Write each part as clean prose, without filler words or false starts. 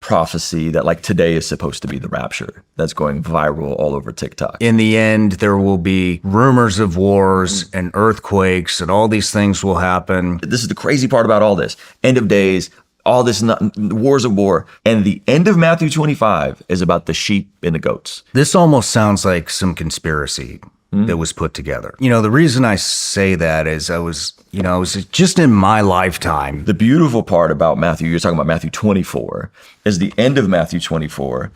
prophecy that like today is supposed to be the rapture that's going viral all over TikTok. In the end, there will be rumors of wars and earthquakes and all these things will happen. This is the crazy part about all this. End of days, all this wars of war. And the end of Matthew 25 is about the sheep and the goats. This almost sounds like some conspiracy that was put together. You know, the reason I say that is I was just in my lifetime. The beautiful part about Matthew, you're talking about Matthew 24, is the end of Matthew 24.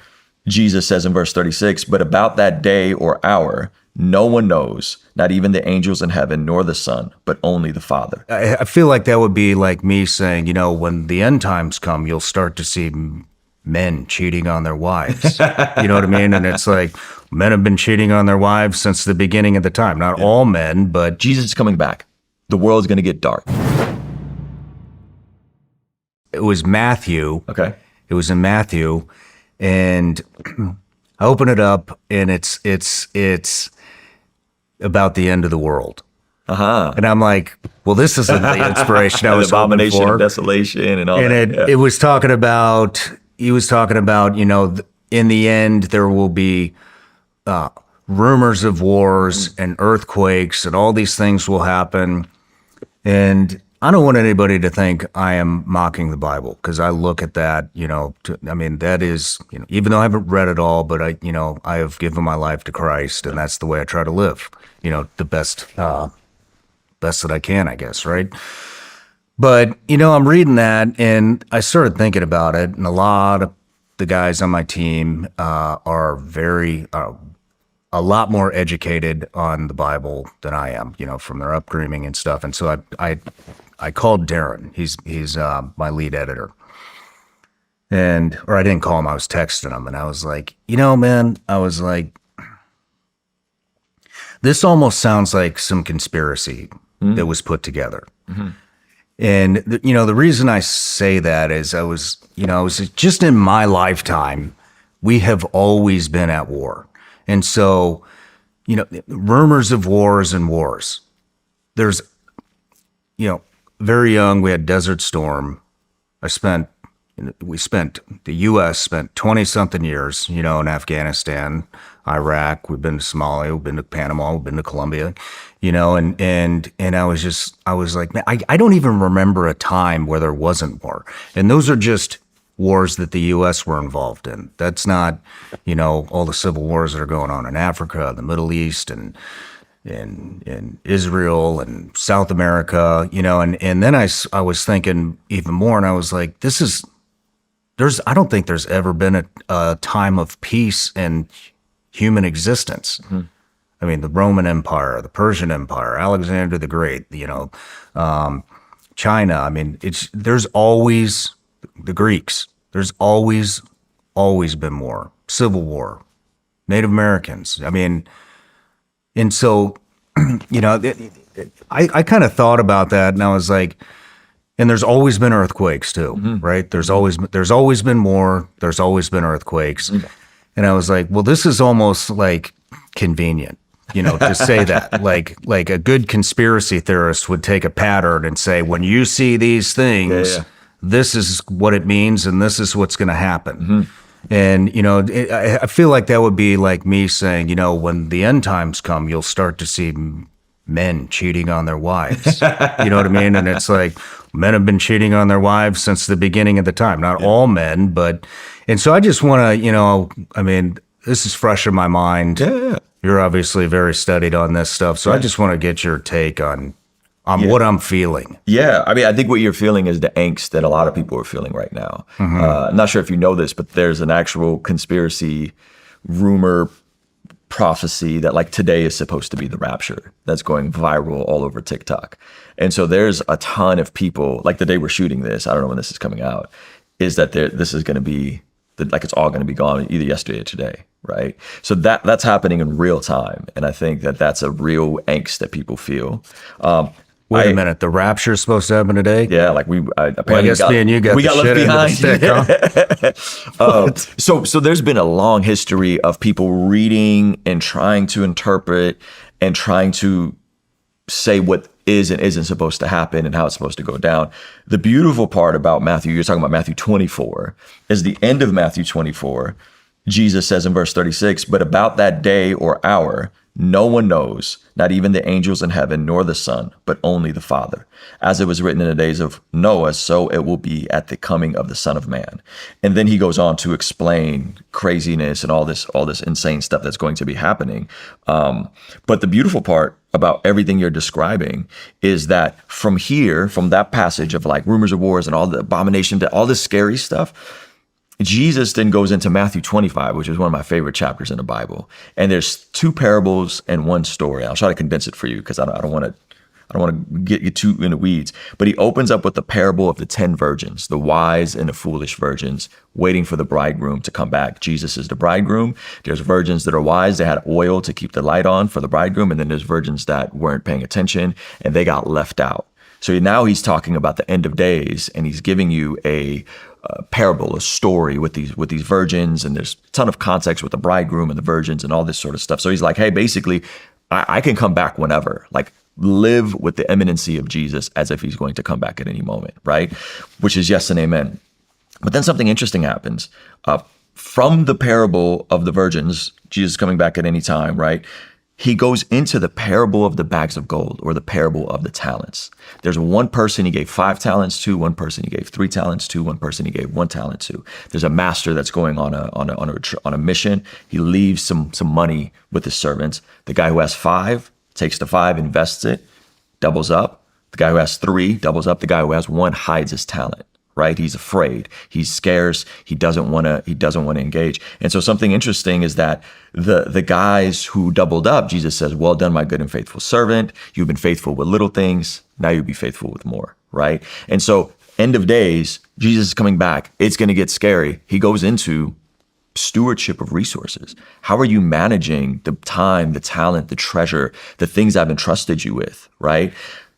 Jesus says in verse 36, but about that day or hour, no one knows, not even the angels in heaven, nor the Son, but only the Father. I feel like that would be like me saying, you know, when the end times come, you'll start to see men cheating on their wives. You know what I mean? And it's like, men have been cheating on their wives since the beginning of the time. Not all men, but Jesus is coming back. The world's going to get dark. It was Matthew. Okay. It was in Matthew, and I open it up, and it's about the end of the world. And I'm like, well, this isn't the inspiration I was hoping abomination for. of desolation and all that. And it was talking about, he was talking about, you know, in the end, there will be rumors of wars and earthquakes and all these things will happen. And I don't want anybody to think I am mocking the Bible, because I look at that, you know, that is, you know, even though I haven't read it all, but I have given my life to Christ, and that's the way I try to live, you know, the best that I can, I guess, right? But, you know, I'm reading that and I started thinking about it, and a lot of the guys on my team are a lot more educated on the Bible than I am, you know, from their upbringing and stuff. And so I called Darren. He's my lead editor. Or I didn't call him, I was texting him, and I was like, you know, man, I was like, this almost sounds like some conspiracy that was put together. And, you know, the reason I say that is I was just in my lifetime, we have always been at war. And so, you know, rumors of wars and wars. There's, you know, very young, we had Desert Storm. The U.S. spent 20-something years, you know, in Afghanistan, Iraq. We've been to Somalia, we've been to Panama, we've been to Colombia, you know, and I was like, man, I don't even remember a time where there wasn't war. And those are just wars that the U.S. were involved in. That's not, you know, all the civil wars that are going on in Africa, the Middle East, and in Israel and South America, you know, and then I was thinking even more, and I was like, I don't think there's ever been a time of peace in human existence. I mean, the Roman Empire, the Persian Empire, Alexander the Great, you know, China. I mean, there's always the Greeks. There's always been war, Civil War, Native Americans. I mean, and so, you know, I kind of thought about that, and I was like, and there's always been earthquakes too, right? There's always been war. There's always been earthquakes. And I was like, well, this is almost like convenient, you know, to say that. Like a good conspiracy theorist would take a pattern and say, when you see these things, this is what it means, and this is what's going to happen. And, you know, I feel like that would be like me saying, you know, when the end times come, you'll start to see men cheating on their wives. You know what I mean? And it's like, men have been cheating on their wives since the beginning of the time. Not all men, but, and so I just want to, you know, I mean, this is fresh in my mind. You're obviously very studied on this stuff. So I just want to get your take on what I'm feeling. Yeah. I mean, I think what you're feeling is the angst that a lot of people are feeling right now. I'm not sure if you know this, but there's an actual conspiracy rumor prophecy that like today is supposed to be the rapture that's going viral all over TikTok. And so there's a ton of people, like the day we're shooting this, I don't know when this is coming out, is that this is going to be, like it's all going to be gone either yesterday or today, right? So that's happening in real time. And I think that that's a real angst that people feel. Wait a minute, the rapture is supposed to happen today? Yeah, like apparently I guess me and you got left behind. Stick, huh? So there's been a long history of people reading and trying to interpret and trying to say what is and isn't supposed to happen and how it's supposed to go down. The beautiful part about Matthew, you're talking about Matthew 24, is the end of Matthew 24. Jesus says in verse 36, but about that day or hour, no one knows, not even the angels in heaven, nor the Son, but only the Father. As it was written in the days of Noah, so it will be at the coming of the Son of Man. And then he goes on to explain craziness and all this insane stuff that's going to be happening. But the beautiful part about everything you're describing is that from here, from that passage of like rumors of wars and all the abomination, all this scary stuff, Jesus then goes into Matthew 25, which is one of my favorite chapters in the Bible. And there's two parables and one story. I'll try to condense it for you because I don't want to get you too in the weeds. But he opens up with the parable of the 10 virgins, the wise and the foolish virgins, waiting for the bridegroom to come back. Jesus is the bridegroom. There's virgins that are wise. They had oil to keep the light on for the bridegroom. And then there's virgins that weren't paying attention and they got left out. So now he's talking about the end of days, and he's giving you a parable, a story with these virgins, and there's a ton of context with the bridegroom and the virgins and all this sort of stuff. So he's like, hey, basically, I can come back whenever. Like, live with the imminency of Jesus as if he's going to come back at any moment, right? Which is yes and amen. But then something interesting happens. From the parable of the virgins, Jesus coming back at any time, right? He goes into the parable of the bags of gold, or the parable of the talents. There's one person he gave 5 talents to, one person he gave 3 talents to, one person he gave 1 talent to. There's a master that's going on a mission. He leaves some money with his servants. The guy who has 5 takes the 5, invests it, doubles up. The guy who has 3 doubles up. The guy who has 1 hides his talent. Right? He's afraid. He's scarce. He doesn't want to engage. And so something interesting is that the guys who doubled up, Jesus says, well done, my good and faithful servant. You've been faithful with little things. Now you'll be faithful with more. Right? And so end of days, Jesus is coming back. It's going to get scary. He goes into stewardship of resources. How are you managing the time, the talent, the treasure, the things I've entrusted you with? Right?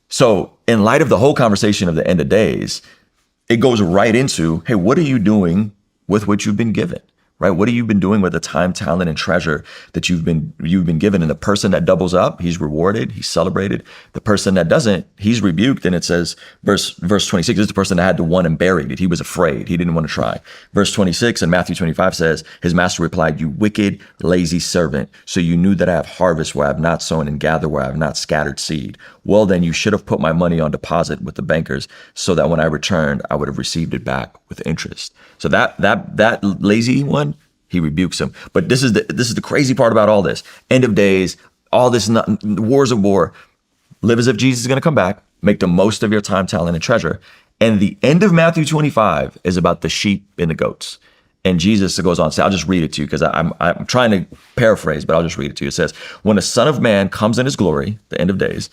So in light of the whole conversation of the end of days, it goes right into, hey, what are you doing with what you've been given, right? What have you been doing with the time, talent, and treasure that you've been given? And the person that doubles up, he's rewarded, he's celebrated. The person that doesn't, he's rebuked. And it says, verse 26, this is the person that had the one and buried it. He was afraid. He didn't want to try. Verse 26 in Matthew 25 says, his master replied, you wicked, lazy servant. So you knew that I have harvest where I have not sown and gather where I have not scattered seed. Well, then you should have put my money on deposit with the bankers so that when I returned, I would have received it back with interest. So that lazy one, he rebukes him. But this is the crazy part about all this. End of days, all this wars of war. Live as if Jesus is going to come back. Make the most of your time, talent, and treasure. And the end of Matthew 25 is about the sheep and the goats. And Jesus goes on to say, I'll just read it to you because I'm trying to paraphrase, but I'll just read it to you. It says, when the Son of Man comes in his glory, the end of days,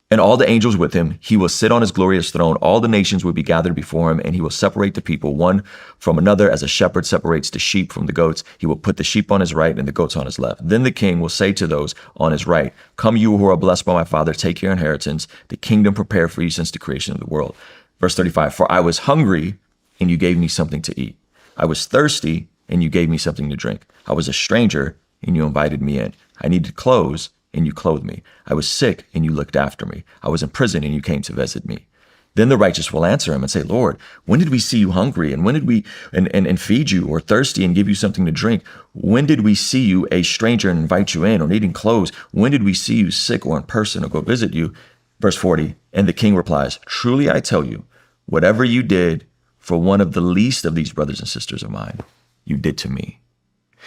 and all the angels with him, he will sit on his glorious throne. All the nations will be gathered before him, and he will separate the people one from another as a shepherd separates the sheep from the goats. He will put the sheep on his right and the goats on his left. Then the king will say to those on his right, come you who are blessed by my Father, take your inheritance, the kingdom prepared for you since the creation of the world. Verse 35, for I was hungry, and you gave me something to eat. I was thirsty, and you gave me something to drink. I was a stranger, and you invited me in. I needed clothes, and you clothed me. I was sick, and you looked after me. I was in prison, and you came to visit me. Then the righteous will answer him and say, Lord, when did we see you hungry? And when did we and feed you, or thirsty and give you something to drink? When did we see you a stranger and invite you in, or needing clothes? When did we see you sick or in person or go visit you? Verse 40, and the king replies, truly I tell you, whatever you did for one of the least of these brothers and sisters of mine, you did to me.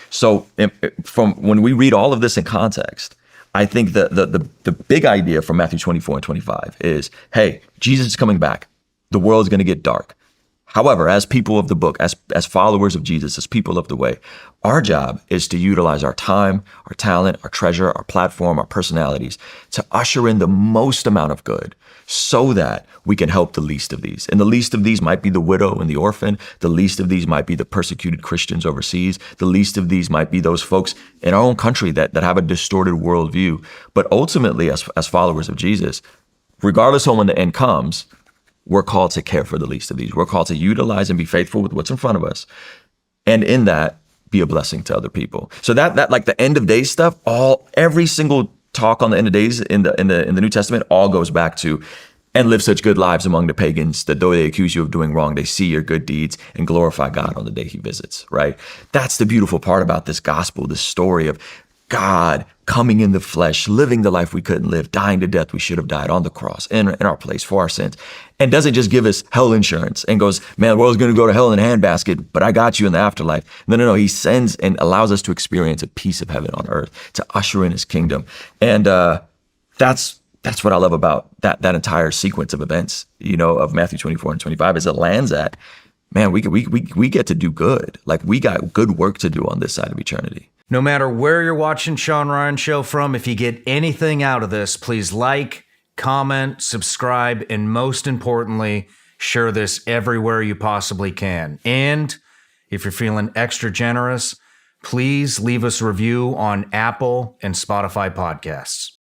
So from when we read all of this in context, I think the big idea from Matthew 24 and 25 is, hey, Jesus is coming back. The world is going to get dark. However, as people of the book, as followers of Jesus, as people of the way, our job is to utilize our time, our talent, our treasure, our platform, our personalities to usher in the most amount of good so that we can help the least of these. And the least of these might be the widow and the orphan. The least of these might be the persecuted Christians overseas. The least of these might be those folks in our own country that have a distorted worldview. But ultimately, as followers of Jesus, regardless of when the end comes, we're called to care for the least of these. We're called to utilize and be faithful with what's in front of us. And in that, be a blessing to other people. So that like the end of days stuff, every single talk on the end of days in the New Testament all goes back to, and live such good lives among the pagans that though they accuse you of doing wrong, they see your good deeds and glorify God on the day he visits, right? That's the beautiful part about this gospel, this story of God coming in the flesh, living the life we couldn't live, dying to death we should have died on the cross in our place for our sins, and doesn't just give us hell insurance and goes, man, the world's going to go to hell in a handbasket, but I got you in the afterlife. No. He sends and allows us to experience a piece of heaven on earth, to usher in his kingdom. And that's what I love about that entire sequence of events, of Matthew 24 and 25, is it lands at, man, we get to do good. Like, we got good work to do on this side of eternity. No matter where you're watching Sean Ryan Show from, if you get anything out of this, please like, comment, subscribe, and most importantly, share this everywhere you possibly can. And if you're feeling extra generous, please leave us a review on Apple and Spotify podcasts.